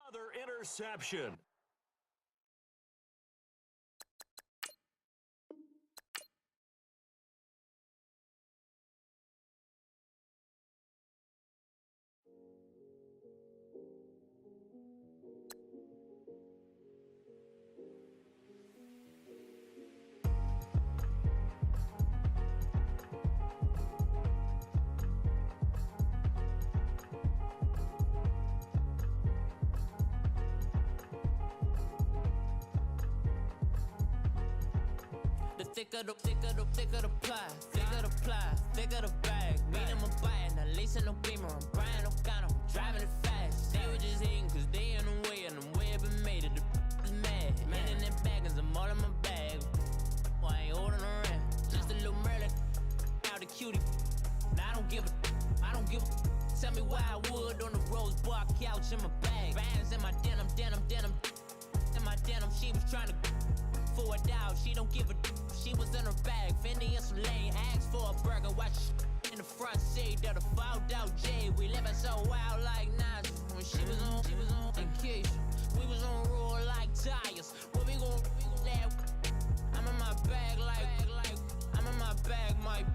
Another interception. Thicker the bag. Meet them a bite, now leasing no beamer. I'm buying no counter, I'm driving it fast. They were just hating cause they in the way, and the way I've been made it. The mad. Man in that bag, cause I'm all in my bag. Well, I ain't holding around. Just a little Merlin, out the cutie. Now I don't give a. Tell me why I would on the rose bar couch in my bag. Bands in my denim. In my denim, she was trying to for a doubt. She don't give a. She was in her bag, Fendi and some lane. Asked for a burger, watch in the front seat of the fouled out J. We living so wild like Nas. When she was on vacation, we was on roll like tires. Where we gon' that? I'm in my bag like I'm in my bag, Mike.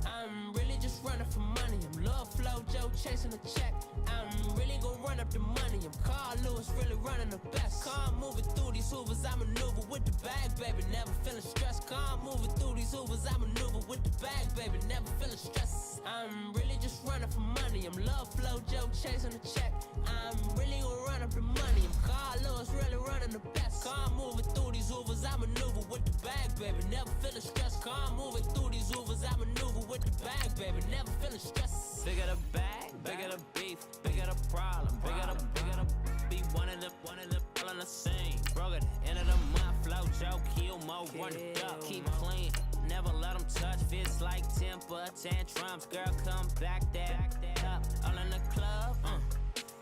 I'm really just running for money. I'm Love Flow Joe chasing a check. I'm really gon' run up the money. I'm Carl Lewis, really running the best. Car moving through these Hoovers, I maneuver with the bag, baby. Never feeling stressed. Car moving through these Hoovers, I maneuver with the bag, baby. Never feeling stressed. I'm really just running for money. I'm Love Flow Joe chasing a check. I'm really gon' run up the money. I'm Carl Lewis, really running the best. Car moving through these Hoovers, I maneuver with the bag, baby. Never feeling stressed. Car moving through these Hoovers, I maneuver with the bag, baby. Never feeling stressed. Bigger the bag, bigger the beef, bigger the problem, bigger the be one of the all on the same. Broke at the end of the month, flow Joe, kill mo, run it up, keep clean. Never let them touch, fits like temper tantrums. Girl, come back that up, all in the club,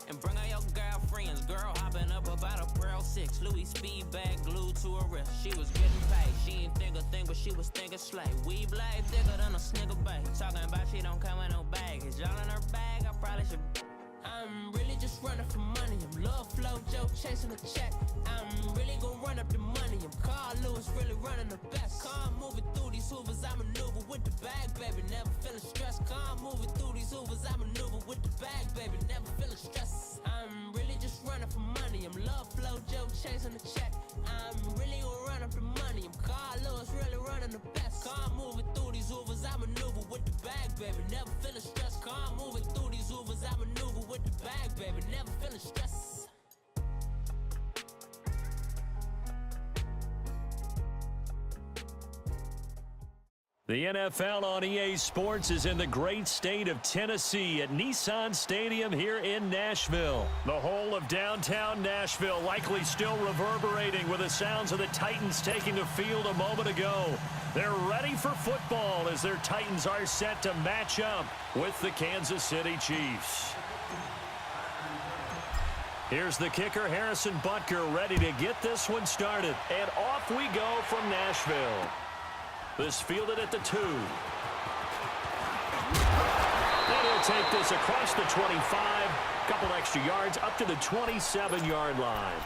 and bring all your girlfriends. Girl hopping up about a Pearl 6, Louis speed bag glued to her wrist. She was getting paid, she ain't think a thing, but she was thinking slay. We blade thicker than a snigger bag. Talking about she don't come with no baggage. Y'all in her bag, I probably should. I'm really just running for money. I'm Love Flow Joe chasing a check. I'm really gon' run up the money. I'm Carl Lewis, really running the best. Car moving through these Hoovers, I maneuver with the bag, baby. Never feeling stressed. Car moving through these Hoovers, I maneuver with the bag, baby. Never feeling stressed. I'm really just running for money. I'm Love Flow Joe chasing a check. I'm really gon' run up the money. I'm Carl Lewis, really running the best. Car moving through these Hoovers, I maneuver with the bag, baby. Never feeling stressed. Car moving through these Hoovers, I maneuver with the bag, baby. Never feeling stressed. The NFL on EA Sports is in the great state of Tennessee at Nissan Stadium here in Nashville. The whole of downtown Nashville likely still reverberating with the sounds of the Titans taking the field a moment ago. They're ready for football as their Titans are set to match up with the Kansas City Chiefs. Here's the kicker, Harrison Butker, ready to get this one started. And off we go from Nashville. This fielded at the 2. And he'll take this across the 25. Couple extra yards up to the 27-yard line.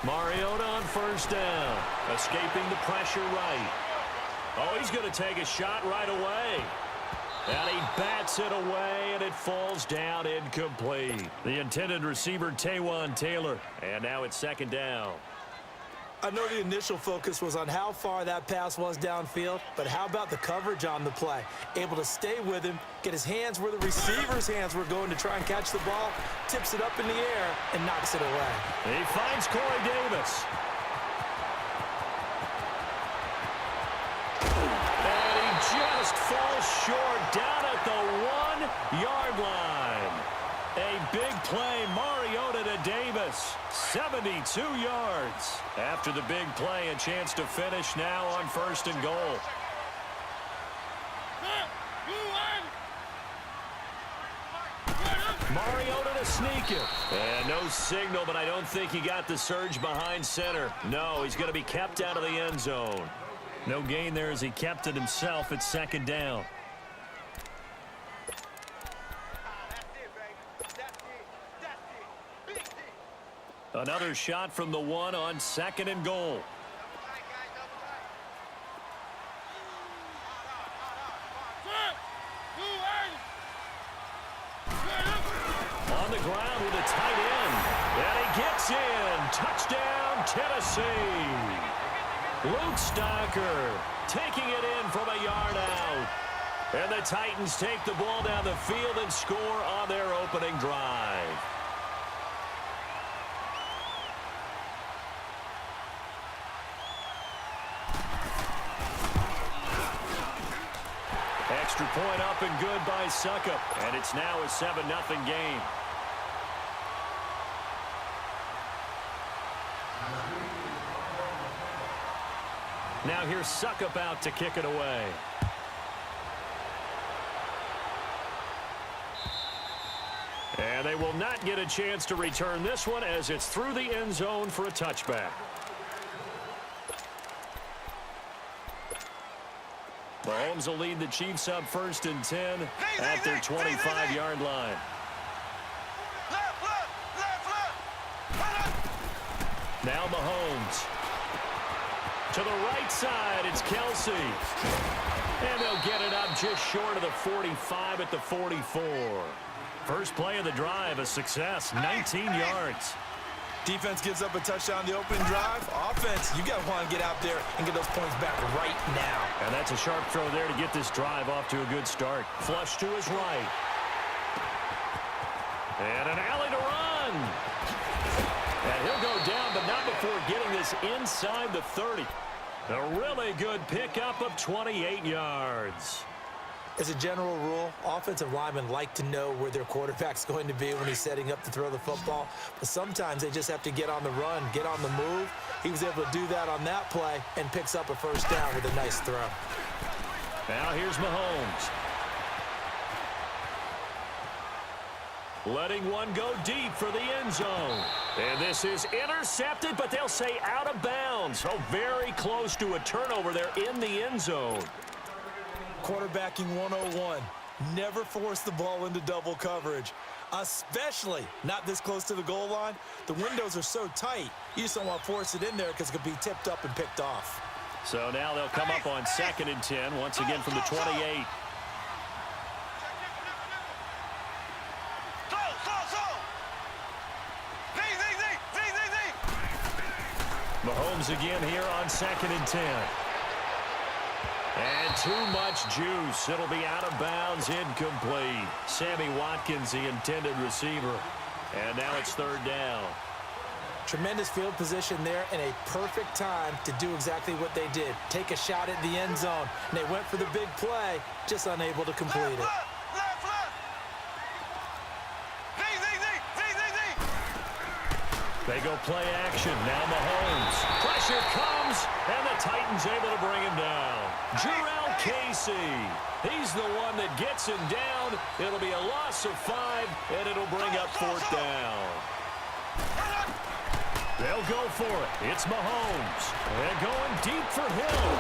Mariota on first down, escaping the pressure right. Oh, he's going to take a shot right away. And he bats it away, and it falls down incomplete. The intended receiver, Taywan Taylor. And now it's second down. I know the initial focus was on how far that pass was downfield, but how about the coverage on the play? Able to stay with him, get his hands where the receiver's hands were going to try and catch the ball, tips it up in the air, and knocks it away. He finds Corey Davis. And he just falls short down at the 1-yard line. A big play, Mariota to Davis. 72 yards. After the big play, a chance to finish now on 1st and goal. Mariota to sneak it. And no signal, but I don't think he got the surge behind center. No, he's going to be kept out of the end zone. No gain there as he kept it himself at 2nd down. Another shot from the 1 on 2nd and goal. On the ground with a tight end. And he gets in. Touchdown, Tennessee. Luke Stocker taking it in from a yard out. And the Titans take the ball down the field and score on their opening drive. Extra point up and good by Suckup. And it's now a 7-0 game. Now here's Suckup out to kick it away. And they will not get a chance to return this one as it's through the end zone for a touchback. Mahomes will lead the Chiefs up 1st and 10 at their 25-yard line. Now Mahomes. To the right side, it's Kelsey. And they'll get it up just short of the 45 at the 44. First play of the drive, a success, 19 yards. Defense gives up a touchdown the opening drive. Offense, you got to want to get out there and get those points back right now. And that's a sharp throw there to get this drive off to a good start. Flush to his right. And an alley to run. And he'll go down, but not before getting this inside the 30. A really good pickup of 28 yards. As a general rule, offensive linemen like to know where their quarterback's going to be when he's setting up to throw the football. But sometimes they just have to get on the run, get on the move. He was able to do that on that play and picks up a 1st down with a nice throw. Now here's Mahomes. Letting one go deep for the end zone. And this is intercepted, but they'll say out of bounds. So very close to a turnover there in the end zone. Quarterbacking 101. Never force the ball into double coverage, especially not this close to the goal line. The windows are so tight, you just don't want to force it in there because it could be tipped up and picked off. So now they'll come up on 2nd and 10, once again from the 28. Mahomes again here on 2nd and 10. And too much juice. It'll be out of bounds, incomplete. Sammy Watkins, the intended receiver. And now it's 3rd down. Tremendous field position there and a perfect time to do exactly what they did. Take a shot at the end zone. And they went for the big play, just unable to complete it. They go play action. Now Mahomes. Pressure comes, and the Titans able to bring him down. Jurrell Casey. He's the one that gets him down. It'll be a loss of 5, and it'll bring up 4th down. They'll go for it. It's Mahomes. And going deep for Hill.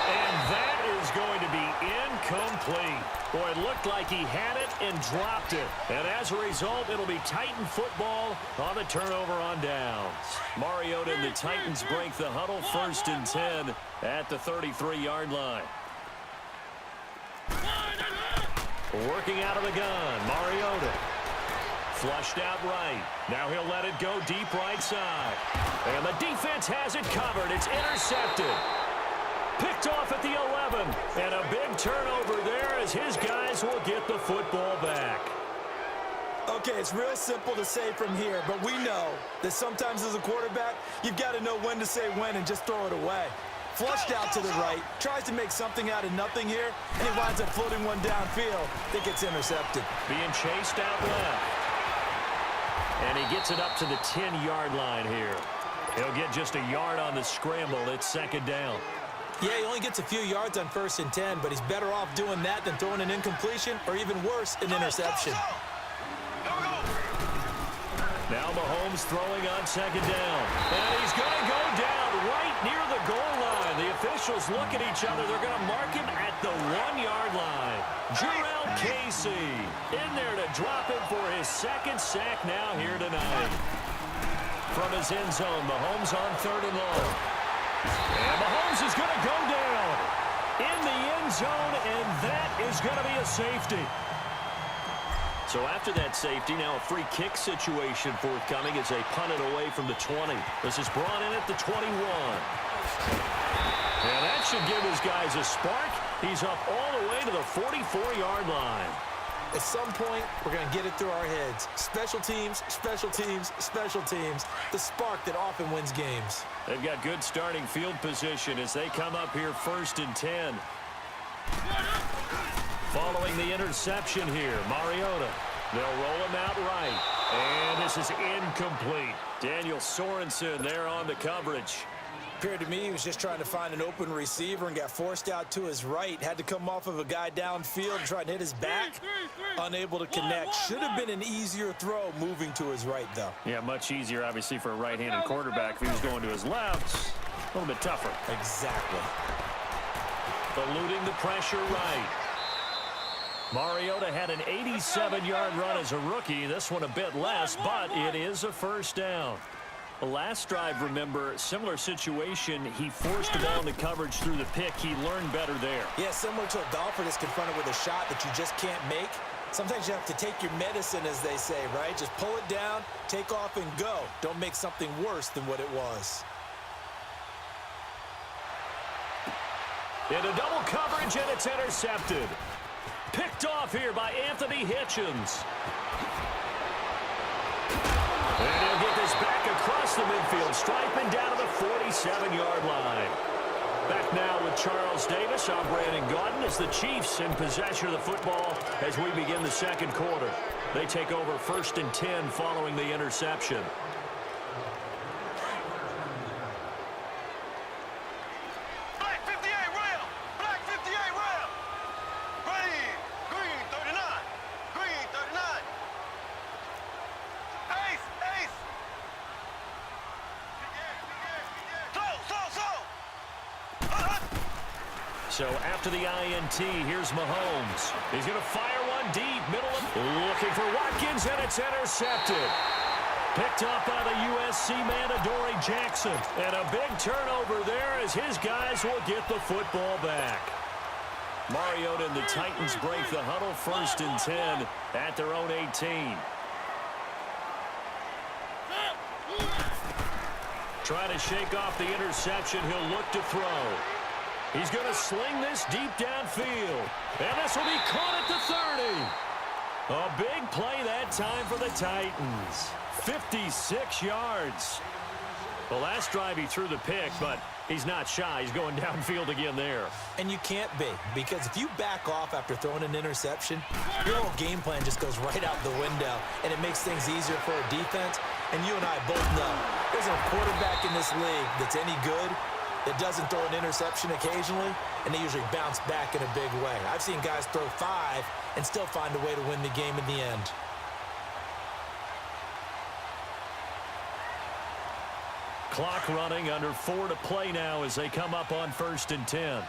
And that is going to be incomplete. Boy, it looked like he had it and dropped it. And as a result, it'll be Titan football on the turnover on downs. Mariota and the Titans break the huddle 1st and 10 at the 33-yard line. Working out of the gun, Mariota. Flushed out right. Now he'll let it go deep right side. And the defense has it covered. It's intercepted. Picked off at the 11. And a big turnover there as his guys will get the football back. Okay, it's real simple to say from here, but we know that sometimes as a quarterback, you've got to know when to say when and just throw it away. Flushed out to the right, tries to make something out of nothing here, and he winds up floating one downfield that gets intercepted. Being chased out left. And he gets it up to the 10-yard line here. He'll get just a yard on the scramble. It's second down. Yeah, he only gets a few yards on 1st and 10, but he's better off doing that than throwing an incompletion or even worse, an interception. Now Mahomes throwing on second down. And he's going to go down right near the goal line. The officials look at each other. They're going to mark him at the 1-yard line. Jurrell Casey in there to drop him for his second sack now here tonight. From his end zone, Mahomes on 3rd and long. And Mahomes is going to go down in the end zone, and that is going to be a safety. So after that safety, now a free kick situation forthcoming as they punt it away from the 20. This is brought in at the 21. And that should give his guys a spark. He's up all the way to the 44-yard line. At some point, we're going to get it through our heads. Special teams, special teams, special teams. The spark that often wins games. They've got good starting field position as they come up here 1st and 10. Following the interception here, Mariota. They'll roll him out right. And this is incomplete. Daniel Sorensen there on the coverage. Appeared to me he was just trying to find an open receiver and got forced out to his right. Had to come off of a guy downfield and try and hit his back. Unable to connect. Should have been an easier throw moving to his right, though. Yeah, much easier, obviously, for a right-handed quarterback. If he was going to his left, a little bit tougher. Exactly. Eluding the pressure right. Mariota had an 87-yard run as a rookie. This one a bit less, but it is a first down. The last drive, remember, similar situation. He forced the ball into coverage through the pick. He learned better there. Yeah, similar to a golfer that's confronted with a shot that you just can't make. Sometimes you have to take your medicine, as they say, right? Just pull it down, take off, and go. Don't make something worse than what it was. Into double coverage, and it's intercepted. Picked off here by Anthony Hitchens. And he'll get this back across the midfield stripe and down to the 47-yard line. Back now with Charles Davis. I'm Brandon Gaudin as the Chiefs in possession of the football as we begin the second quarter. They take over 1st and 10 following the interception. Black 58 rail! Black 58 rail! Ready! Green 39! Green 39! Ace! Ace! Slow! So after the INT, here's Mahomes. He's going to fire one deep, middle of... Looking for Watkins, and it's intercepted. Picked up by the USC man, Adoree Jackson. And a big turnover there as his guys will get the football back. Mariota and the Titans break the huddle 1st and 10 at their own 18. Trying to shake off the interception. He'll look to throw. He's going to sling this deep downfield. And this will be caught at the 30. A big play that time for the Titans. 56 yards. The last drive he threw the pick, but he's not shy. He's going downfield again there. And you can't be, because if you back off after throwing an interception, your whole game plan just goes right out the window, and it makes things easier for a defense. And you and I both know there's a quarterback in this league that's any good that doesn't throw an interception occasionally, and they usually bounce back in a big way. I've seen guys throw 5 and still find a way to win the game in the end. Clock running, under 4 to play now as they come up on 1st and 10.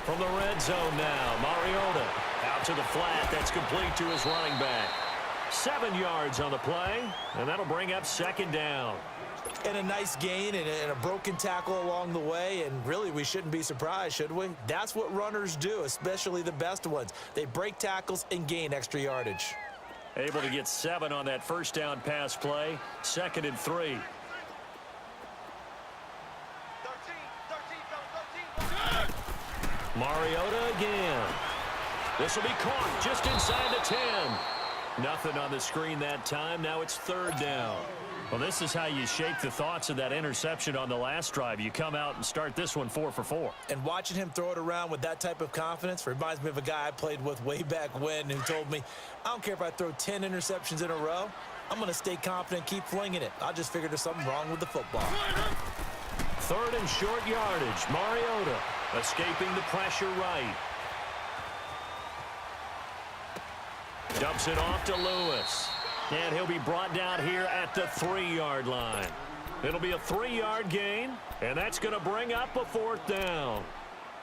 From the red zone now, Mariota out to the flat. That's complete to his running back. 7 yards on the play, and that'll bring up 2nd down. And a nice gain and a broken tackle along the way, and really we shouldn't be surprised, should we? That's what runners do, especially the best ones. They break tackles and gain extra yardage. Able to get 7 on that 1st down pass play. 2nd and 3. 13. Mariota again. This will be caught just inside the 10. Nothing on the screen that time. Now it's 3rd down. Well, this is how you shake the thoughts of that interception on the last drive. You come out and start this one 4 for 4. And watching him throw it around with that type of confidence reminds me of a guy I played with way back when who told me, I don't care if I throw 10 interceptions in a row, I'm going to stay confident, keep flinging it. I just figured there's something wrong with the football. 3rd and short yardage. Mariota escaping the pressure right. Dumps it off to Lewis. And he'll be brought down here at the 3-yard line. It'll be a 3-yard gain, and that's going to bring up a 4th down.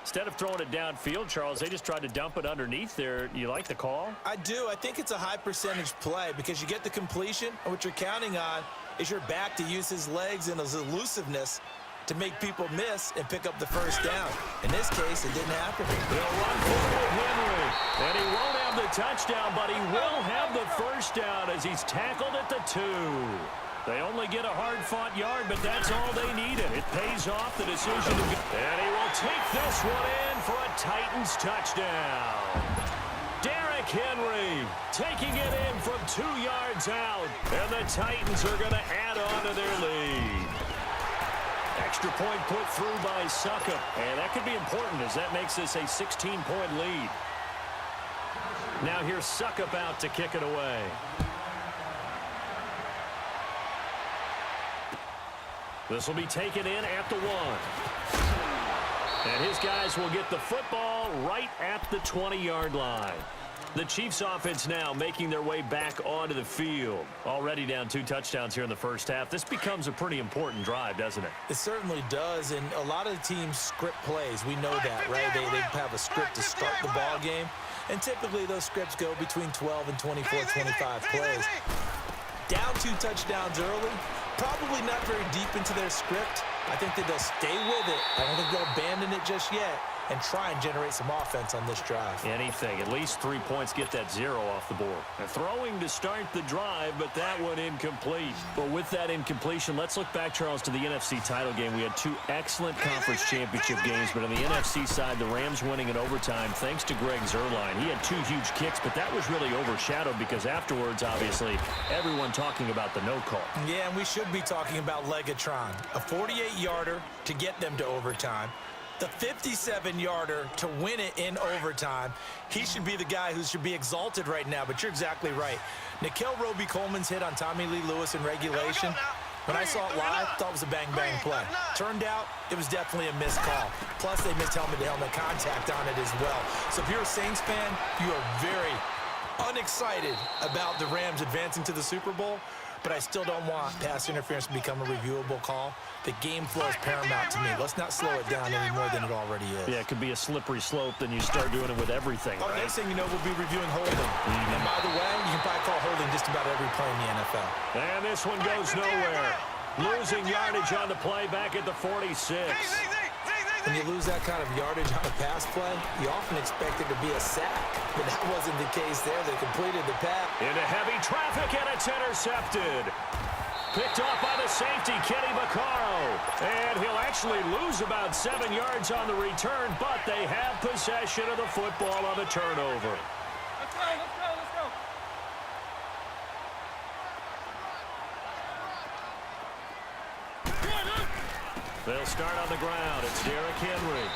Instead of throwing it downfield, Charles, they just tried to dump it underneath there. You like the call? I do. I think it's a high percentage play because you get the completion, and what you're counting on is your back to use his legs and his elusiveness to make people miss and pick up the 1st down. In this case, it didn't happen. They'll run forward Henry, and he won't have the touchdown, but he will have the 1st down as he's tackled at the 2. They only get a hard-fought yard, but that's all they needed. It pays off the decision to go. And he will take this one in for a Titans touchdown. Derrick Henry taking it in from 2 yards out, and the Titans are going to add on to their lead. Extra point put through by Suckup, and that could be important as that makes this a 16-point lead. Now here's Suckup out to kick it away. This will be taken in at the 1. And his guys will get the football right at the 20-yard line. The Chiefs offense now making their way back onto the field. Already down 2 touchdowns here in the first half. This becomes a pretty important drive, doesn't it? It certainly does, and a lot of the teams script plays. We know that, right? They have a script to start the ball game, and typically those scripts go between 12 and 24, 25 plays. Down 2 touchdowns early, probably not very deep into their script. I think that they'll stay with it. I don't think they'll abandon it just yet and try and generate some offense on this drive. Anything. At least 3 points, get that 0 off the board. And throwing to start the drive, but that one incomplete. Well, with that incompletion, let's look back, Charles, to the NFC title game. We had 2 excellent conference championship games, but on the NFC side, the Rams winning in overtime thanks to Greg Zuerlein. He had 2 huge kicks, but that was really overshadowed because afterwards, obviously, everyone talking about the no call. Yeah, and we should be talking about Legatron. A 48-yarder to get them to overtime. The 57-yarder to win it in overtime. He should be the guy who should be exalted right now, but you're exactly right. Nikhil Roby-Coleman's hit on Tommy Lee Lewis in regulation. When I saw it live, I thought it was a bang-bang play. Turned out, it was definitely a missed call. Plus, they missed helmet-to-helmet contact on it as well. So if you're a Saints fan, you are very unexcited about the Rams advancing to the Super Bowl, but I still don't want pass interference to become a reviewable call. The game flow is paramount to me. Let's not slow it down any more than it already is. Yeah, it could be a slippery slope, then you start doing it with everything, right? Next thing you know, we'll be reviewing holding. And by the way, you can probably call holding just about every play in the NFL. And this one goes nowhere. Losing yardage on the play back at the 46. When you lose that kind of yardage on a pass play, you often expect it to be a sack. But that wasn't the case there. They completed the pass. Into heavy traffic, and it's intercepted. Picked off by the safety, Kenny Vaccaro. And he'll actually lose about 7 yards on the return, but they have possession of the football on the turnover. Let's go, let's go, let's go. They'll start on the ground. It's Derrick Henry.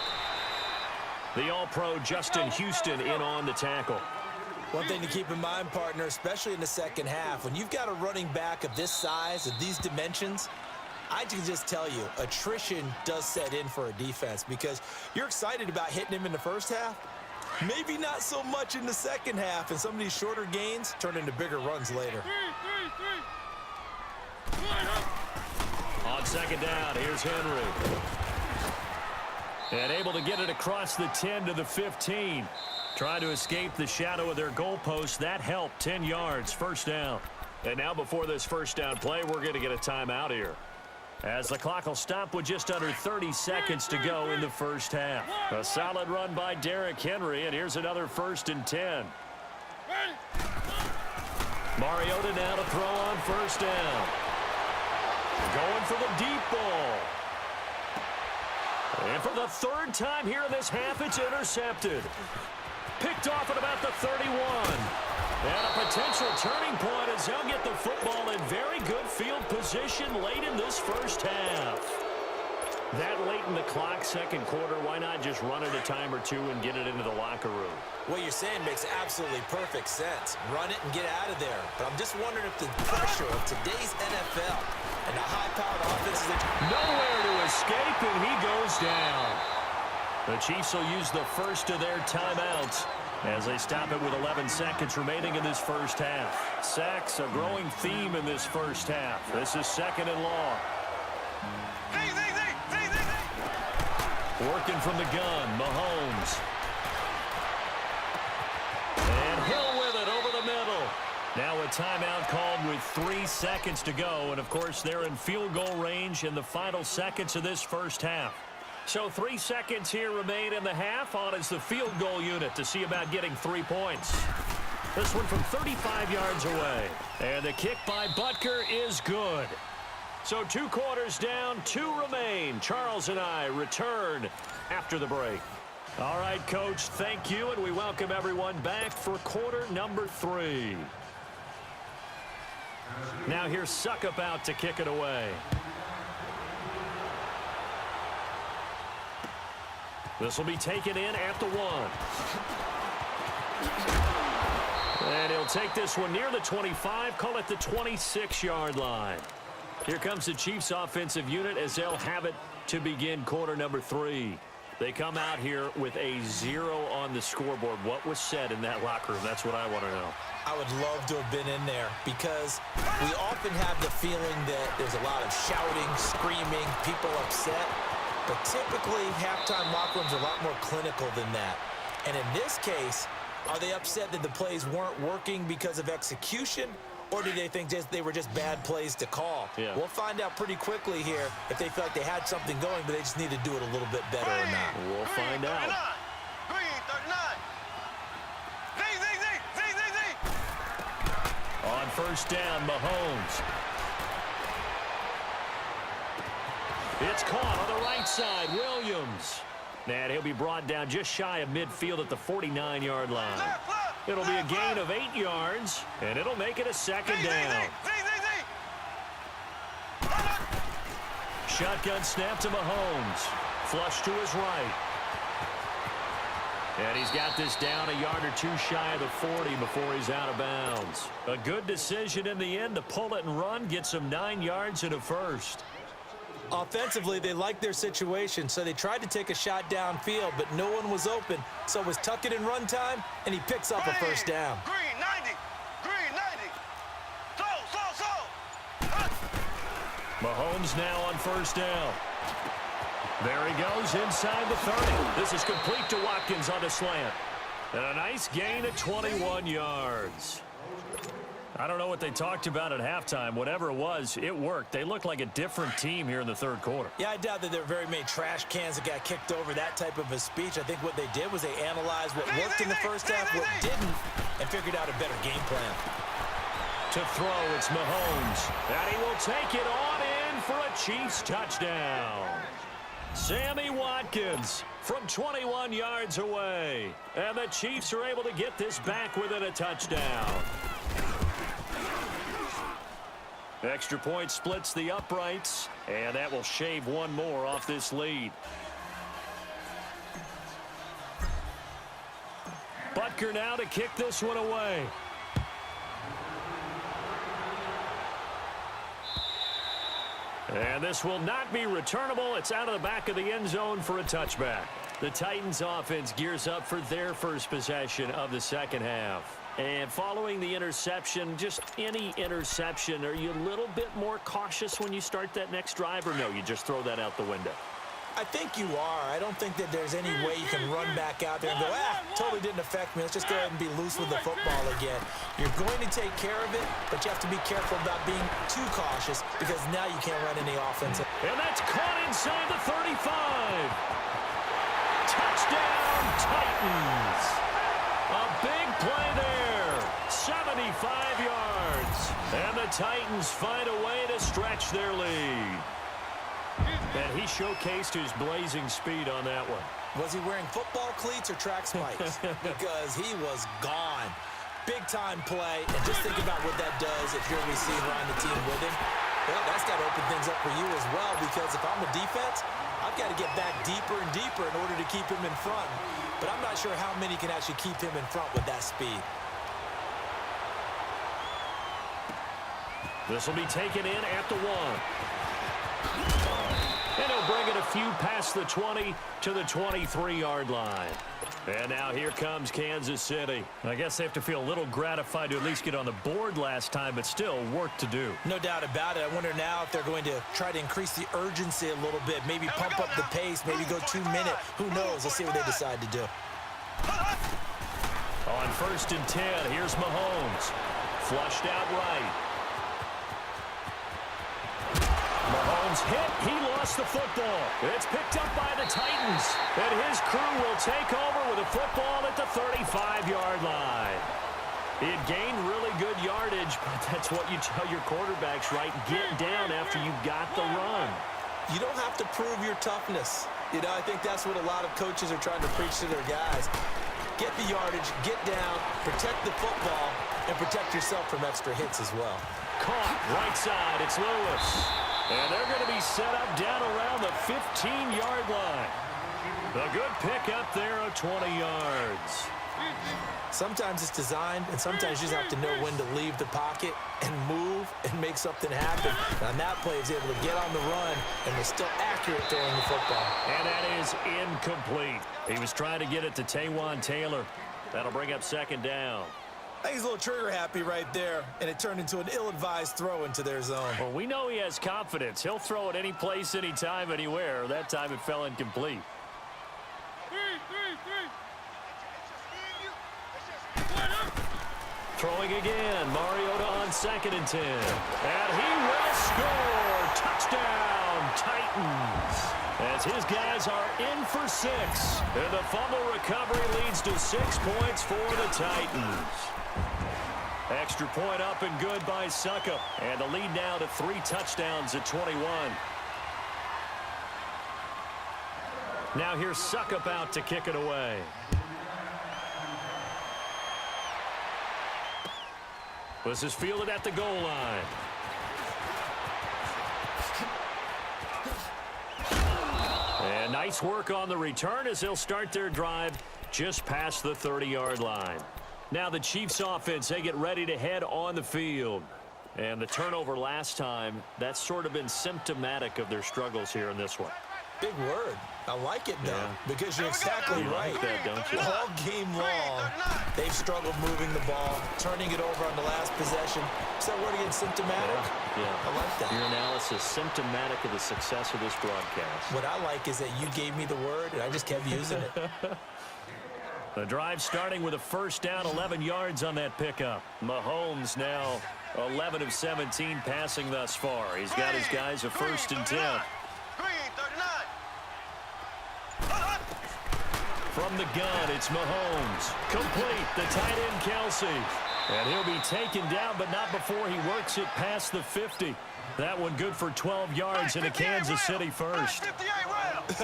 The All-Pro Justin Houston in on the tackle. One thing to keep in mind, partner, especially in the second half, when you've got a running back of this size, of these dimensions, I can just tell you, attrition does set in for a defense because you're excited about hitting him in the first half. Maybe not so much in the second half, and some of these shorter gains turn into bigger runs later. On second down, here's Henry. And able to get it across the 10 to the 15. Trying to escape the shadow of their goalpost. That helped. 10 yards, first down. And now before this first down play, we're going to get a timeout here, as the clock will stop with just under 30 seconds to go in the first half. A solid run by Derrick Henry, and here's another 1st and 10. Mariota now to throw on first down. Going for the deep ball. And for the 3rd time here in this half, it's intercepted. Picked off at about the 31. And a potential turning point as they'll get the football in very good field position. position late in this first half. That late in the clock, second quarter, why not just run it a time or two and get it into the locker room? What you're saying makes absolutely perfect sense. Run it and get out of there. But I'm just wondering if the pressure of today's NFL and the high-powered offenses... Nowhere to escape, and he goes down. The Chiefs will use the first of their timeouts as they stop it with 11 seconds remaining in this first half. Sacks, a growing theme in this first half. This is second and long. Working from the gun, Mahomes. And Hill with it over the middle. Now a timeout called with 3 seconds to go. And, of course, they're in field goal range in the final seconds of this first half. So 3 seconds here remain in the half. On is the field goal unit to see about getting 3 points. This one from 35 yards away. And the kick by Butker is good. So 2 quarters down, 2 remain. Charles and I return after the break. All right, Coach, thank you, and we welcome everyone back for quarter number 3. Now here's Suckup out to kick it away. This will be taken in at the 1. And he'll take this one near the 25, call it the 26-yard line. Here comes the Chiefs offensive unit as they'll have it to begin quarter number 3. They come out here with a 0 on the scoreboard. What was said in that locker room? That's what I want to know. I would love to have been in there because we often have the feeling that there's a lot of shouting, screaming, people upset. But typically, halftime locker rooms are a lot more clinical than that. And in this case, are they upset that the plays weren't working because of execution? Or do they think they were just bad plays to call? Yeah. We'll find out pretty quickly here if they feel like they had something going, but they just need to do it a little bit better or not. We'll find out. On first down, Mahomes. It's caught on the right side, Williams. And he'll be brought down just shy of midfield at the 49-yard line. It'll be a gain of 8 yards, and it'll make it a second down. Shotgun snap to Mahomes. Flush to his right. And he's got this down a yard or 2 shy of the 40 before he's out of bounds. A good decision in the end to pull it and run, get some 9 yards and a first. Offensively, they liked their situation, so they tried to take a shot downfield, but no one was open. So it was tuck it in run time, and he picks up a first down. Green 90. Green 90. Mahomes now on first down. There he goes inside the 30. This is complete to Watkins on the slant. And a nice gain of 21 yards. I don't know what they talked about at halftime. Whatever it was, it worked. They looked like a different team here in the third quarter. Yeah, I doubt that there were very many trash cans that got kicked over, that type of a speech. I think what they did was they analyzed what worked in the first half, what didn't, and figured out a better game plan. To throw, it's Mahomes. And he will take it on in for a Chiefs touchdown. Sammy Watkins from 21 yards away. And the Chiefs are able to get this back within a touchdown. Extra point splits the uprights, and that will shave one more off this lead. Butker now to kick this one away. And this will not be returnable. It's out of the back of the end zone for a touchback. The Titans offense gears up for their first possession of the second half. And following the interception, just any interception, are you a little bit more cautious when you start that next drive, or no, you just throw that out the window? I think you are. I don't think that there's any way you can run back out there and go, totally didn't affect me. Let's just go ahead and be loose with the football again. You're going to take care of it, but you have to be careful about being too cautious because now you can't run any offense. And that's caught inside the 35. Touchdown, Titans. A big play there. 75 yards. And the Titans find a way to stretch their lead. And he showcased his blazing speed on that one. Was he wearing football cleats or track spikes? Because he was gone. Big-time play. And just think about what that does if you're a receiver on the team with him. Well, that's got to open things up for you as well, because if I'm a defense, I've got to get back deeper and deeper in order to keep him in front. But I'm not sure how many can actually keep him in front with that speed. This will be taken in at the 1. And he'll bring it a few past the 20 to the 23-yard line. And now here comes Kansas City. I guess they have to feel a little gratified to at least get on the board last time, but still work to do. No doubt about it. I wonder now if they're going to try to increase the urgency a little bit, maybe pump up the pace, maybe go 2 minute. Who knows? Let's see what they decide to do. On 1st and 10, here's Mahomes. Flushed out right. Mahomes hit. He lost the football. It's picked up by the Titans. And his crew will take over with a football at the 35-yard line. It gained really good yardage, but that's what you tell your quarterbacks, right? Get down after you got the run. You don't have to prove your toughness. You know, I think that's what a lot of coaches are trying to preach to their guys. Get the yardage, get down, protect the football, and protect yourself from extra hits as well. Caught right side. It's Lewis. And they're going to be set up down around the 15-yard line. A good pick up there of 20 yards. Sometimes it's designed, and sometimes you just have to know when to leave the pocket and move and make something happen. And on that play, he was able to get on the run and was still accurate throwing the football. And that is incomplete. He was trying to get it to Taywan Taylor. That'll bring up 2nd down. I think he's a little trigger happy right there, and it turned into an ill-advised throw into their zone. Well, we know he has confidence. He'll throw it any place, anytime, anywhere. That time it fell incomplete. Throwing again. Mariota on 2nd and 10. And he will score. Touchdown, Titans. As his guys are in for 6. And the fumble recovery leads to 6 points for the Titans. Extra point up and good by Suckup. And the lead now to 3 touchdowns at 21. Now here's Suckup out to kick it away. This is fielded at the goal line. And nice work on the return as they'll start their drive just past the 30-yard line. Now the Chiefs offense, they get ready to head on the field. And the turnover last time, that's sort of been symptomatic of their struggles here in this one. Big word. I like it, though, because you're exactly right. Like that, don't you? All game long, they've struggled moving the ball, turning it over on the last possession. Is that word again, symptomatic? Yeah. I like that. Your analysis, symptomatic of the success of this broadcast. What I like is that you gave me the word, and I just kept using it. The drive starting with a 1st down, 11 yards on that pickup. Mahomes now 11 of 17 passing thus far. He's got his guys a 1st and 10. From the gun, it's Mahomes. Complete, the tight end, Kelsey. And he'll be taken down, but not before he works it past the 50. That one good for 12 yards in a Kansas City 1st.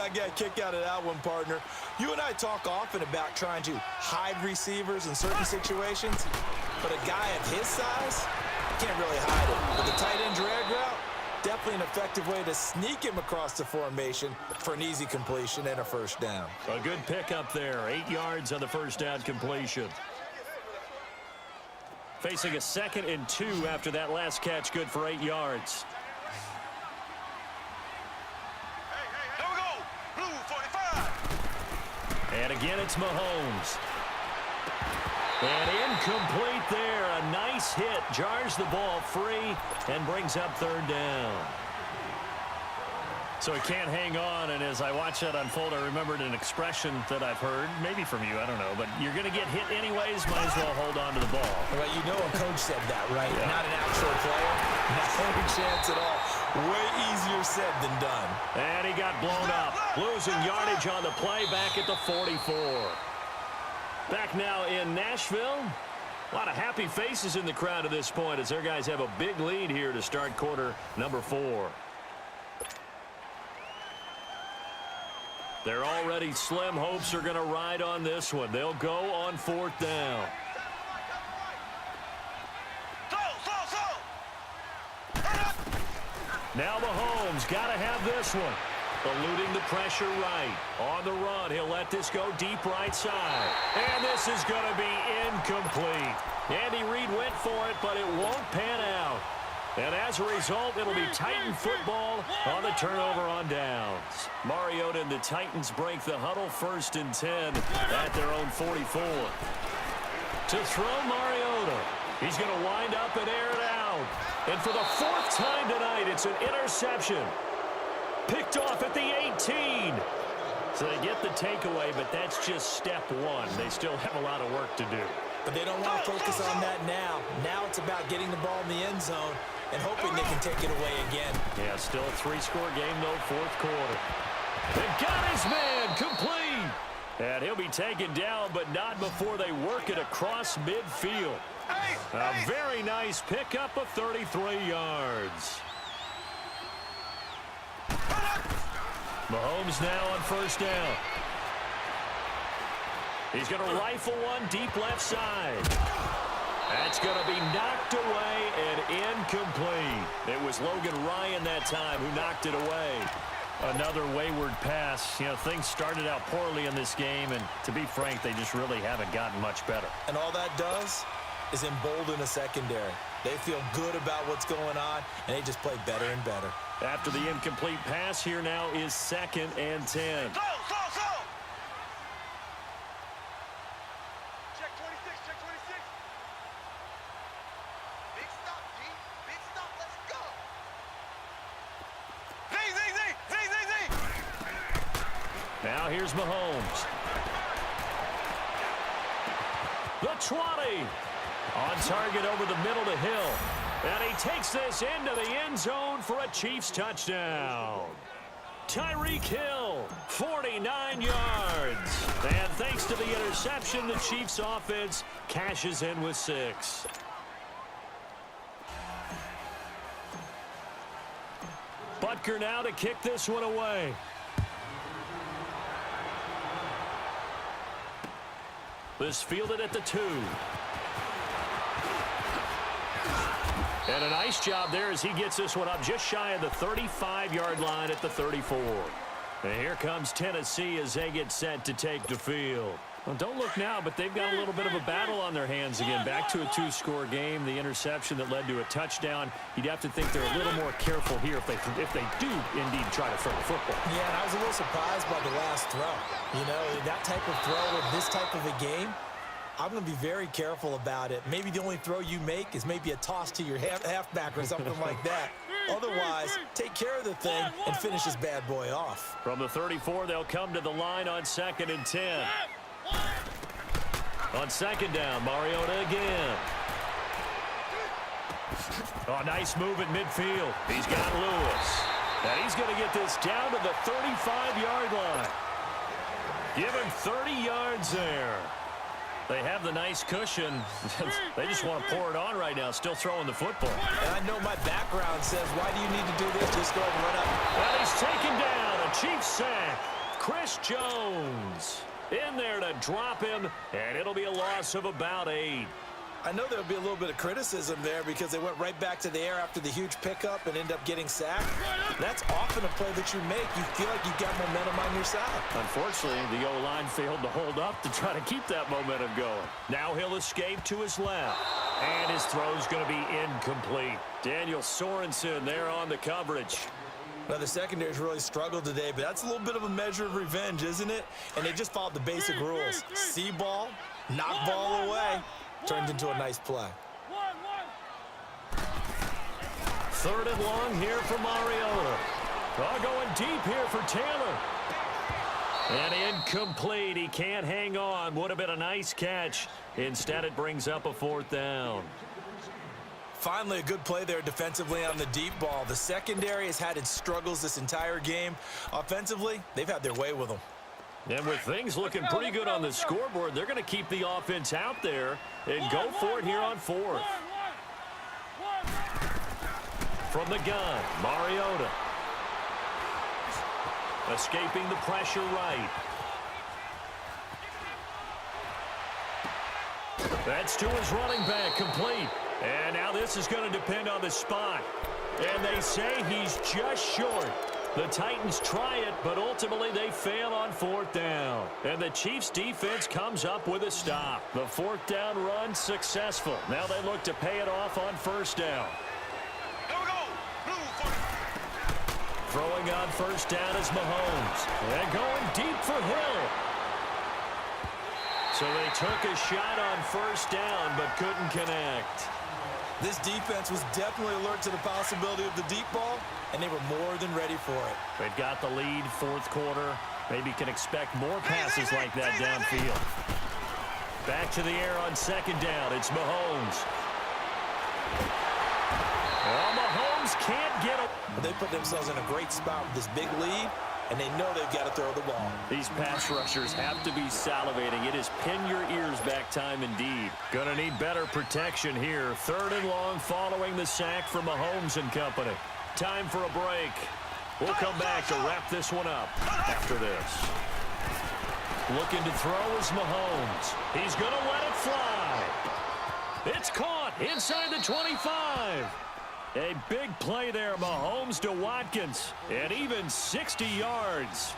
I got a kick out of that one, partner. You and I talk often about trying to hide receivers in certain situations, but a guy of his size can't really hide it. With the tight end drag route, definitely an effective way to sneak him across the formation for an easy completion and a 1st down. A good pickup there, 8 yards on the 1st down completion. Facing a 2nd and 2 after that last catch, good for 8 yards. Here we go. Blue 45. And again, it's Mahomes. And incomplete there. A nice hit. Jars the ball free and brings up 3rd down. So he can't hang on, and as I watch that unfold, I remembered an expression that I've heard, maybe from you, I don't know, but you're going to get hit anyways, might as well hold on to the ball. Well, you know a coach said that, right? Yeah. Not an actual player. Not a chance at all. Way easier said than done. And he got blown up. Losing yardage on the play back at the 44. Back now in Nashville. A lot of happy faces in the crowd at this point as their guys have a big lead here to start quarter number 4. They're already slim hopes are going to ride on this one. They'll go on 4th down. Now Mahomes got to have this one. Eluding the pressure right. On the run, he'll let this go deep right side. And this is going to be incomplete. Andy Reid went for it, but it won't pan out. And as a result, it'll be Titan football on the turnover on downs. Mariota and the Titans break the huddle 1st and 10 at their own 44. To throw Mariota. He's going to wind up and air it out. And for the 4th time tonight, it's an interception. Picked off at the 18. So they get the takeaway, but that's just step one. They still have a lot of work to do. But they don't want to focus on that now. Now it's about getting the ball in the end zone and hoping they can take it away again. Yeah, still a 3-score game, though, 4th quarter. They got his man complete. And he'll be taken down, but not before they work it across midfield. A very nice pickup of 33 yards. Mahomes now on 1st down. He's going to rifle one deep left side. That's going to be knocked away and incomplete. It was Logan Ryan that time who knocked it away. Another wayward pass. You know, things started out poorly in this game, and to be frank, they just really haven't gotten much better. And all that does is embolden a secondary. They feel good about what's going on, and they just play better and better. After the incomplete pass, here now is 2nd and 10. Go! Check 26, check 26. Big stop, D. Big stop, let's go. Z. Now here's Mahomes. The 20. On target over the middle to Hill. And he takes this into the end zone for a Chiefs touchdown. Tyreek Hill, 49 yards. And thanks to the interception, the Chiefs offense cashes in with 6. Butker now to kick this one away. This fielded at the 2. And a nice job there as he gets this one up just shy of the 35-yard line at the 34. And here comes Tennessee as they get set to take the field. Well, don't look now, but they've got a little bit of a battle on their hands again. Back to a 2-score game. The interception that led to a touchdown. You'd have to think they're a little more careful here if they do indeed try to throw the football. Yeah, and I was a little surprised by the last throw. You know, that type of throw in this type of a game, I'm going to be very careful about it. Maybe the only throw you make is maybe a toss to your halfback or something like that. Otherwise, take care of the thing and finish this bad boy off. From the 34, they'll come to the line on 2nd and 10. On 2nd down, Mariota again. Oh, nice move at midfield. He's got Lewis. And he's going to get this down to the 35-yard line. Give him 30 yards there. They have the nice cushion. They just want to pour it on right now, still throwing the football. And I know my background says, why do you need to do this? Just go ahead and run up. Well, he's taken down. A Chiefs sack. Chris Jones in there to drop him, and it'll be a loss of about 8. I know there'll be a little bit of criticism there because they went right back to the air after the huge pickup and end up getting sacked. That's often a play that you make. You feel like you've got momentum on your side. Unfortunately, the O-line failed to hold up to try to keep that momentum going. Now he'll escape to his left, and his throw's going to be incomplete. Daniel Sorensen there on the coverage. Now, the secondary's really struggled today, but that's a little bit of a measure of revenge, isn't it? And they just followed the basic rules. See ball, knock ball away. Turned into a nice play. 3rd and long here for Mariota. Going deep here for Taylor. And incomplete. He can't hang on. Would have been a nice catch. Instead, it brings up a 4th down. Finally, a good play there defensively on the deep ball. The secondary has had its struggles this entire game. Offensively, they've had their way with them. And with things looking pretty good on the scoreboard, they're going to keep the offense out there and go for it here on 4th. From the gun, Mariota. Escaping the pressure right. That's to his running back, complete. And now this is going to depend on the spot. And they say he's just short. The Titans try it, but ultimately they fail on 4th down. And the Chiefs' defense comes up with a stop. The 4th down run successful. Now they look to pay it off on 1st down. Here we go. Blue 40. Throwing on 1st down is Mahomes. And going deep for Hill. So they took a shot on 1st down, but couldn't connect. This defense was definitely alert to the possibility of the deep ball, and they were more than ready for it. They've got the lead, 4th quarter. Maybe can expect more passes like that downfield. Back to the air on 2nd down. It's Mahomes. Well, Mahomes can't get it. They put themselves in a great spot with this big lead, and they know they've got to throw the ball. These pass rushers have to be salivating. It is pin your ears back time indeed. Gonna need better protection here. 3rd and long following the sack from Mahomes and company. Time for a break. We'll come back to wrap this one up after this. Looking to throw is Mahomes. He's gonna let it fly. It's caught inside the 25. A big play there, Mahomes to Watkins, and even 60 yards.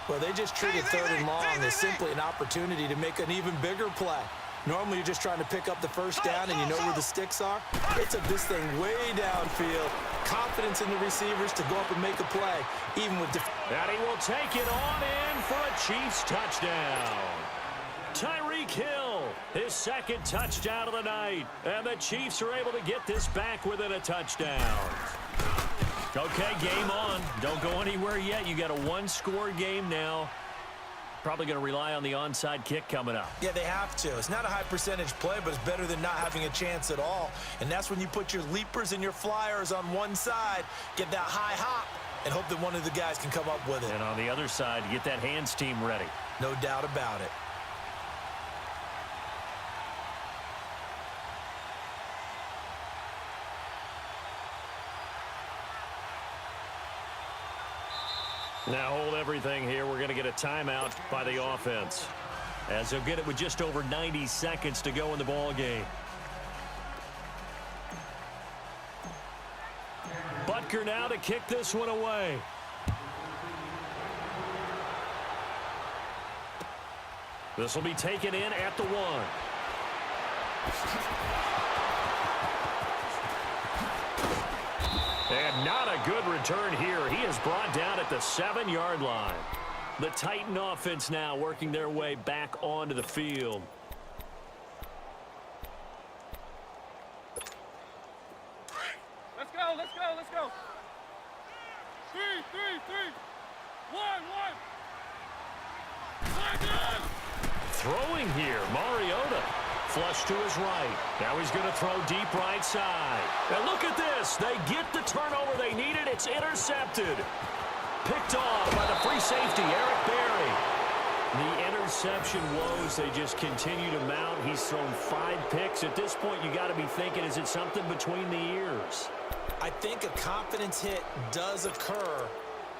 Well, they just treated 3rd and long as simply an opportunity to make an even bigger play. Normally, you're just trying to pick up the 1st down, and you know where the sticks are. They took this thing way downfield. Confidence in the receivers to go up and make a play, even with And he will take it on in for a Chiefs touchdown. Tyreek Hill, his 2nd touchdown of the night. And the Chiefs are able to get this back within a touchdown. Okay, game on. Don't go anywhere yet. You got a 1-score game now. Probably going to rely on the onside kick coming up. Yeah, they have to. It's not a high percentage play, but it's better than not having a chance at all. And that's when you put your leapers and your flyers on one side, get that high hop, and hope that one of the guys can come up with it. And on the other side, get that hands team ready. No doubt about it. Now hold everything here. We're going to get a timeout by the offense, as they'll get it with just over 90 seconds to go in the ball game. Butker now to kick this one away. This will be taken in at the 1. And not a good return here. He is brought down at the 7-yard line. The Titan offense now working their way back onto the field. Let's go, let's go, let's go. 3, 3, 3. 1, 1. Throwing here, Mariota. Flush to his right. Now he's going to throw deep right side. And look at this. They get the turnover they needed. It's intercepted. Picked off by the free safety, Eric Berry. The interception woes, they just continue to mount. He's thrown 5 picks. At this point, you got to be thinking, is it something between the ears? I think a confidence hit does occur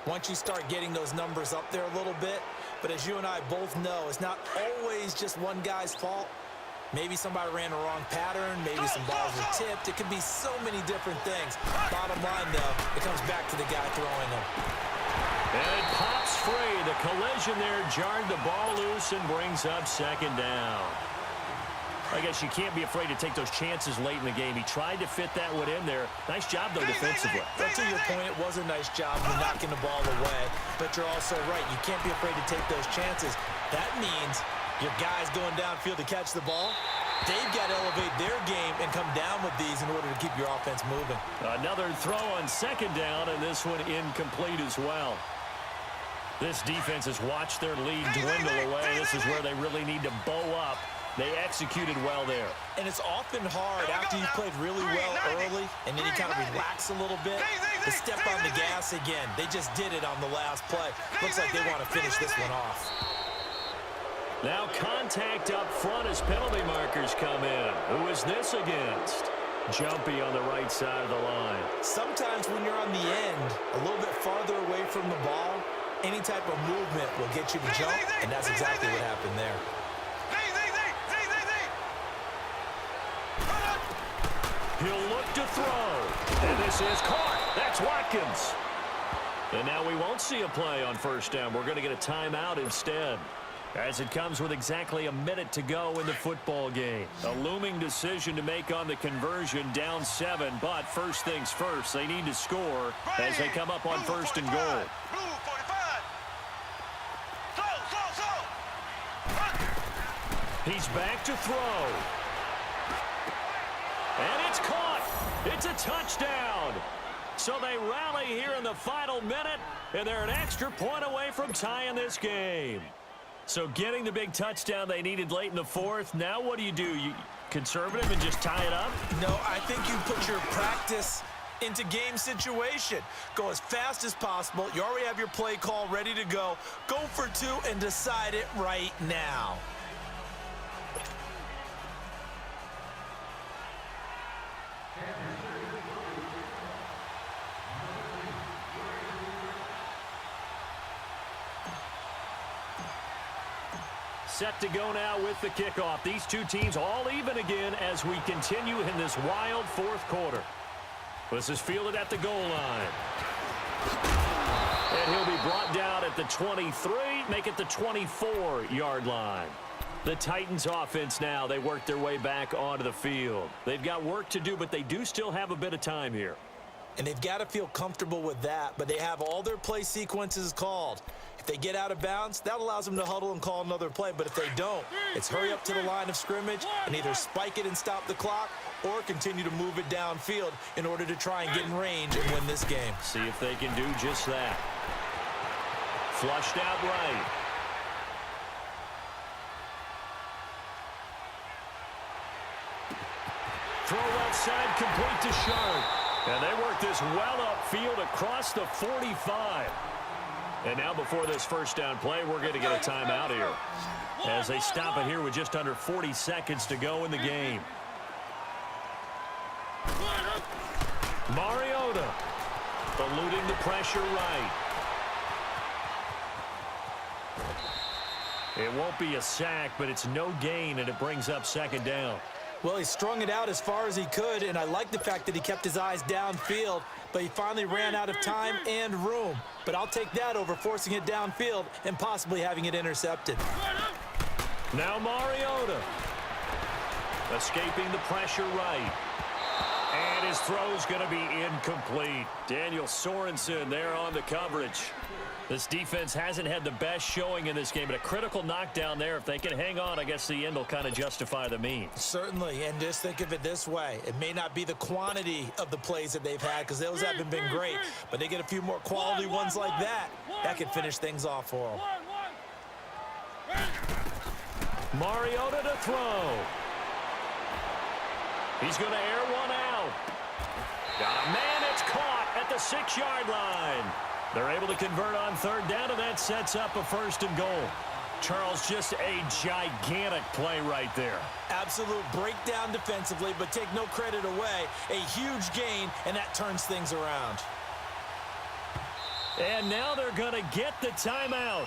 once you start getting those numbers up there a little bit. But as you and I both know, it's not always just one guy's fault. Maybe somebody ran the wrong pattern. Maybe some balls were tipped. It could be so many different things. Bottom line, though, it comes back to the guy throwing them. And it pops free. The collision there jarred the ball loose and brings up 2nd down. I guess you can't be afraid to take those chances late in the game. He tried to fit that one in there. Nice job, though, defensively. But to your point, it was a nice job of knocking the ball away. But you're also right. You can't be afraid to take those chances. That means your guys going downfield to catch the ball, they've got to elevate their game and come down with these in order to keep your offense moving. Another throw on 2nd down, and this one incomplete as well. This defense has watched their lead dwindle away. This is where they really need to bow up. They executed well there. And it's often hard after you've played really well early and then you kind of relax a little bit to step on the gas again. They just did it on the last play. Looks like they want to finish this one off. Now contact up front as penalty markers come in. Who is this against? Jumpy on the right side of the line. Sometimes when you're on the end, a little bit farther away from the ball, any type of movement will get you to jump, and that's exactly what happened there. He'll look to throw. And this is caught. That's Watkins. And now we won't see a play on first down. We're going to get a timeout instead, as it comes with exactly a minute to go in the football game. A looming decision to make on the conversion, down 7, but first things first, they need to score as they come up on first and goal. He's back to throw. And it's caught. It's a touchdown. So they rally here in the final minute, and they're an extra point away from tying this game. So getting the big touchdown they needed late in the fourth. Now what do? You conservative and just tie it up? No, I think you put your practice into game situation. Go as fast as possible. You already have your play call ready to go. Go for 2 and decide it right now. Set to go now with the kickoff. These two teams all even again as we continue in this wild fourth quarter. This is fielded at the goal line. And he'll be brought down at the 23, make it the 24-yard line. The Titans offense now, they work their way back onto the field. They've got work to do, but they do still have a bit of time here. And they've got to feel comfortable with that, but they have all their play sequences called. If they get out of bounds, that allows them to huddle and call another play. But if they don't, it's hurry up to the line of scrimmage and either spike it and stop the clock or continue to move it downfield in order to try and get in range and win this game. See if they can do just that. Flushed out right. Throw outside, complete to Sharp. And they work this well upfield across the 45. And now before this first down play, we're going to get a timeout here, as they stop it here with just under 40 seconds to go in the game. Mariota eluding the pressure right. It won't be a sack, but it's no gain, and it brings up second down. Well, he strung it out as far as he could, and I like the fact that he kept his eyes downfield, but he finally ran out of time and room. But I'll take that over forcing it downfield and possibly having it intercepted. Now Mariota escaping the pressure right. And his throw's going to be incomplete. Daniel Sorensen there on the coverage. This defense hasn't had the best showing in this game, but a critical knockdown there. If they can hang on, I guess the end will kind of justify the means. Certainly, and just think of it this way. It may not be the quantity of the plays that they've had, because those haven't been great, but they get a few more quality ones like that. That can finish things off for them. Mariota to throw. He's going to air one out. Man, it's caught at the 6-yard line. They're able to convert on third down, and that sets up a first and goal. Charles, just a gigantic play right there. Absolute breakdown defensively, but take no credit away. A huge gain, and that turns things around. And now they're going to get the timeout.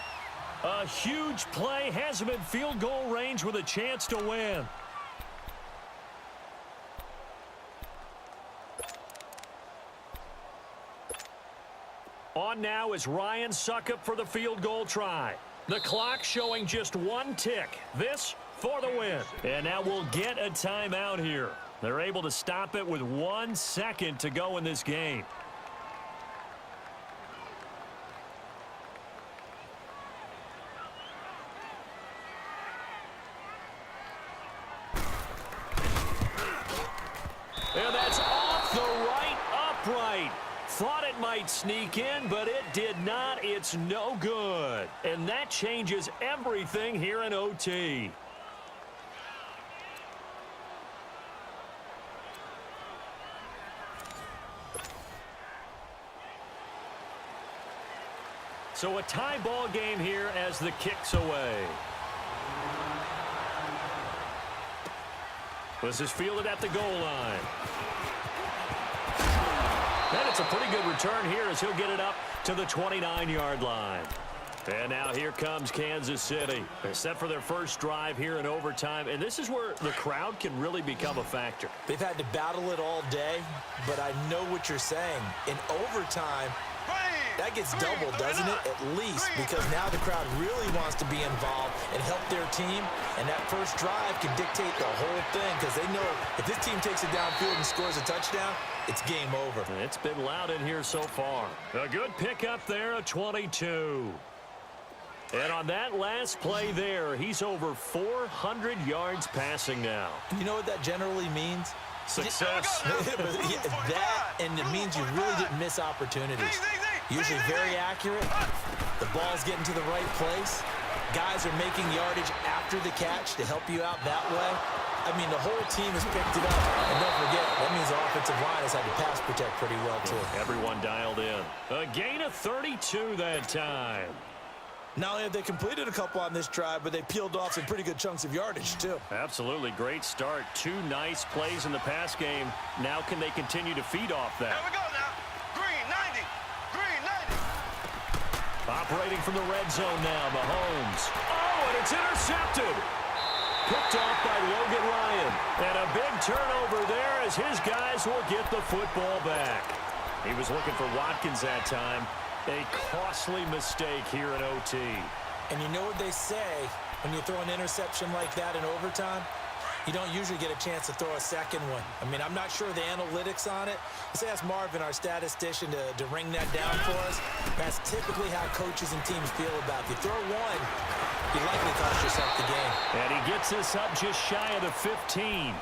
A huge play has them in field goal range with a chance to win. On now is Ryan Suckup for the field goal try. The clock showing just 1 tick. This for the win. And now we'll get a timeout here. They're able to stop it with 1 second to go in this game. And that's off the right upright. Thought it might sneak in, but it did not. It's no good. And that changes everything here in OT. So a tie ball game here as the kick's away. This is fielded at the goal line. And it's a pretty good return here as he'll get it up to the 29-yard line. And now here comes Kansas City. They're set for their first drive here in overtime, and this is where the crowd can really become a factor. They've had to battle it all day, but I know what you're saying. In overtime, that gets doubled, doesn't it? At least, because now the crowd really wants to be involved and help their team, and that first drive can dictate the whole thing because they know if this team takes it downfield and scores a touchdown, it's game over. It's been loud in here so far. A good pickup there, a 22. And on that last play there, he's over 400 yards passing now. You know what that generally means? Success. That, and it means you really didn't miss opportunities. Usually very accurate. The ball's getting to the right place. Guys are making yardage after the catch to help you out that way. I mean, the whole team has picked it up. And don't forget, that means the offensive line has had to pass protect pretty well, too. Everyone dialed in. A gain of 32 that time. Not only have they completed a couple on this drive, but they peeled off some pretty good chunks of yardage, too. Absolutely great start. 2 nice plays in the pass game. Now can they continue to feed off that? There we go now. Green 90. Green 90. Operating from the red zone now, Mahomes. Oh, and it's intercepted. Picked off by Logan Ryan. And a big turnover there as his guys will get the football back. He was looking for Watkins that time. A costly mistake here in OT. And you know what they say, when you throw an interception like that in overtime, you don't usually get a chance to throw a second one. I mean, I'm not sure the analytics on it. Let's ask Marvin, our statistician, to ring that down for us. That's typically how coaches and teams feel about it. You throw one, you likely cost yourself the game. And he gets this up just shy of the 15.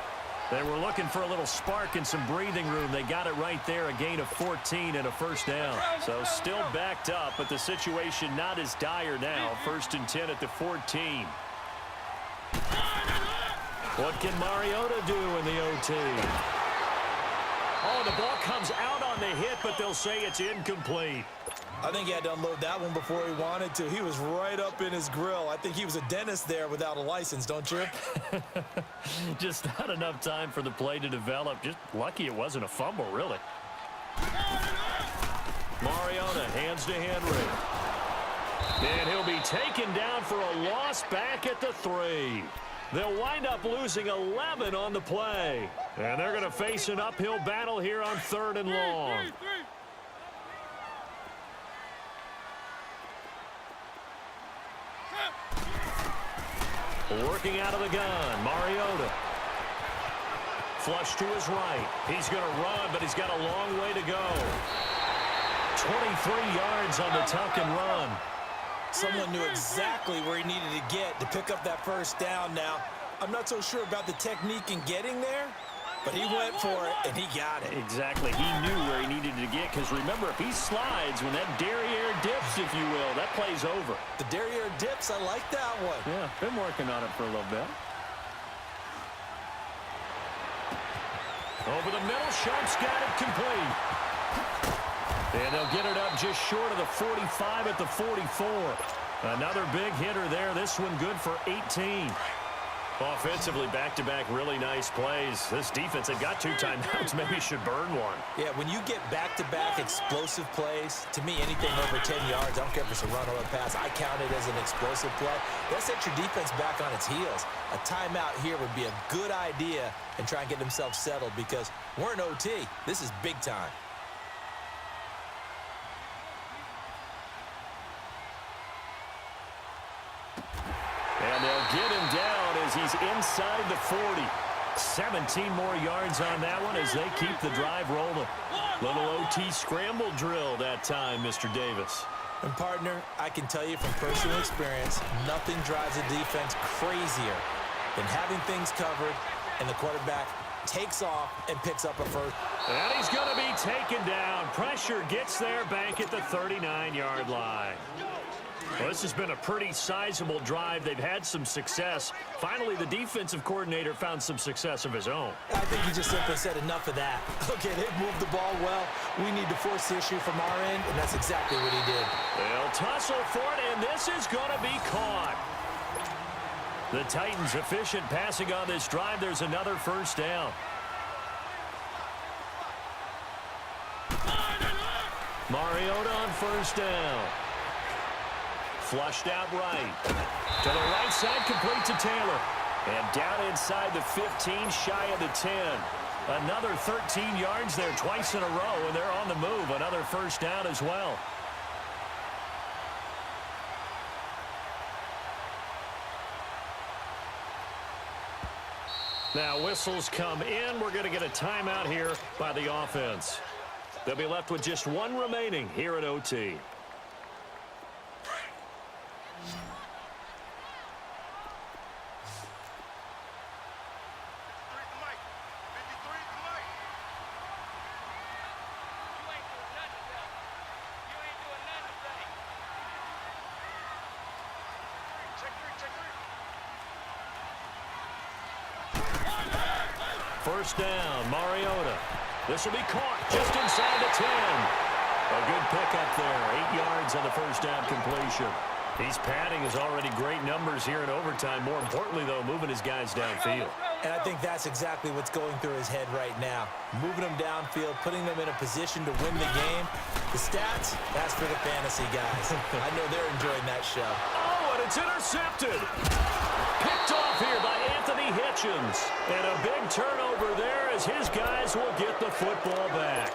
They were looking for a little spark and some breathing room. They got it right there, a gain of 14 and a first down. So still backed up, but the situation not as dire now. 1st and 10 at the 14. What can Mariota do in the OT? Oh, the ball comes out on the hit, but they'll say it's incomplete. I think he had to unload that one before he wanted to. He was right up in his grill. I think he was a dentist there without a license, don't you? Just not enough time for the play to develop. Just lucky it wasn't a fumble, really. Mariota hands to Henry. And he'll be taken down for a loss back at the 3. They'll wind up losing 11 on the play. And they're going to face an uphill battle here on 3rd and long. Working out of the gun, Mariota. Flush to his right. He's going to run, but he's got a long way to go. 23 yards on the tuck and run. Someone knew exactly where he needed to get to pick up that first down now. I'm not so sure about the technique in getting there, but he went for it, and he got it. Exactly. He knew where he needed to get, because remember, if he slides, when that derriere dips, if you will, that play's over. The derriere dips, I like that one. Yeah, been working on it for a little bit. Over the middle, Sharp's got it complete. And they'll get it up just short of the 45 at the 44. Another big hitter there. This one good for 18. Offensively, back-to-back really nice plays. This defense had got 2 timeouts. Maybe should burn one. Yeah, when you get back-to-back explosive plays, to me, anything over 10 yards, I don't care if it's a run or a pass, I count it as an explosive play. That sets your defense back on its heels. A timeout here would be a good idea and try and get themselves settled because we're in OT. This is big time. And they'll get him down as he's inside the 40. 17 more yards on that one as they keep the drive rolling. Little OT scramble drill that time, Mr. Davis. And, partner, I can tell you from personal experience, nothing drives a defense crazier than having things covered and the quarterback takes off and picks up a first. And he's going to be taken down. Pressure gets there back at the 39-yard line. Well, this has been a pretty sizable drive. They've had some success. Finally, the defensive coordinator found some success of his own. I think he just simply said enough of that. Okay, they've moved the ball well. We need to force the issue from our end, and that's exactly what he did. They'll tussle for it, and this is going to be caught. The Titans efficient passing on this drive. There's another first down. Mariota on first down. Flushed out right. To the right side, complete to Taylor. And down inside the 15, shy of the 10. Another 13 yards there twice in a row, and they're on the move. Another first down as well. Now whistles come in. We're going to get a timeout here by the offense. They'll be left with just one remaining here at OT. First down, Mariota. This will be caught just inside the 10. A good pickup there. 8 yards on the first down completion. He's padding his already great numbers here in overtime. More importantly, though, moving his guys downfield. And I think that's exactly what's going through his head right now. Moving them downfield, putting them in a position to win the game. The stats, that's for the fantasy guys. I know they're enjoying that show. Oh, and it's intercepted. Picked off here by Anthony Hitchens. And a big turnover there as his guys will get the football back.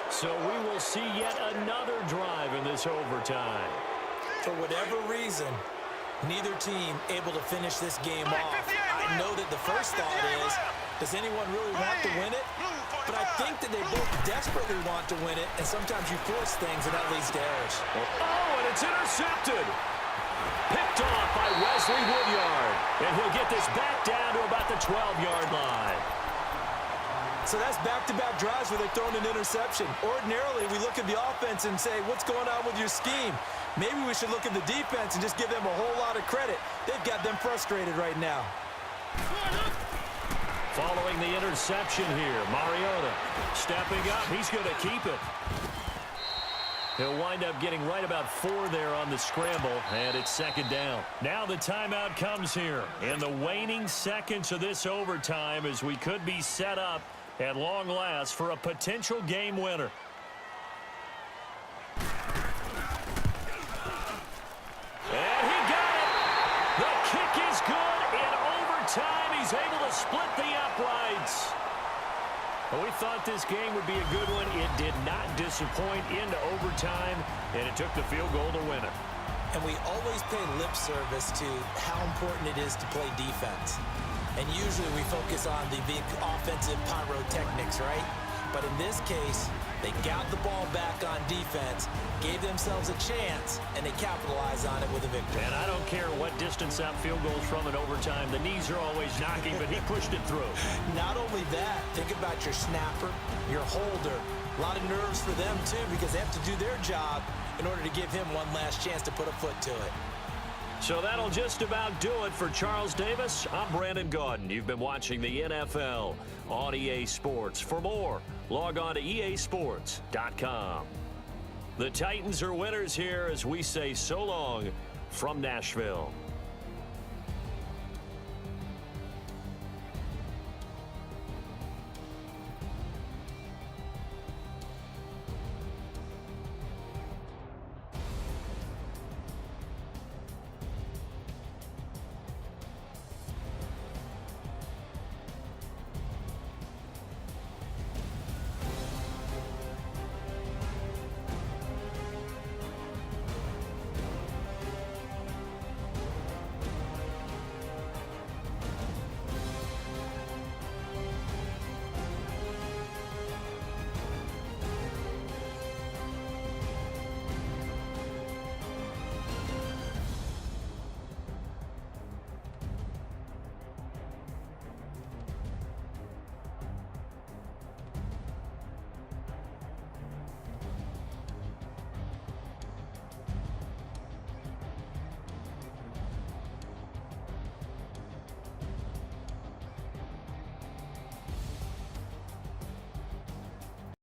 So we will see yet another drive in this overtime. For whatever reason, neither team able to finish this game off. I know that the first thought is, does anyone really want to win it? But I think that they both desperately want to win it, and sometimes you force things, and that leads to errors. Oh, and it's intercepted. Picked off by Wesley Woodyard. And he'll get this back down to about the 12-yard line. So that's back-to-back drives where they're throwing an interception. Ordinarily, we look at the offense and say, what's going on with your scheme? Maybe we should look at the defense and just give them a whole lot of credit. They've got them frustrated right now. Following the interception here, Mariota stepping up. He's going to keep it. He'll wind up getting right about 4 there on the scramble, and it's second down. Now the timeout comes here in the waning seconds of this overtime as we could be set up at long last for a potential game winner. And he got it. The kick is good. In overtime, he's able to split the uprights. Well, we thought this game would be a good one. It did not disappoint into overtime, and it took the field goal to win it. And we always pay lip service to how important it is to play defense. And usually we focus on the big offensive pyrotechnics, right? But in this case, they got the ball back on defense, gave themselves a chance, and they capitalized on it with a victory. And I don't care what distance that field goes from in overtime. The knees are always knocking, but he pushed it through. Not only that, think about your snapper, your holder. A lot of nerves for them, too, because they have to do their job in order to give him one last chance to put a foot to it. So that'll just about do it for Charles Davis. I'm Brandon Gaudin. You've been watching the NFL on EA Sports. For more, log on to easports.com. The Titans are winners here as we say so long from Nashville.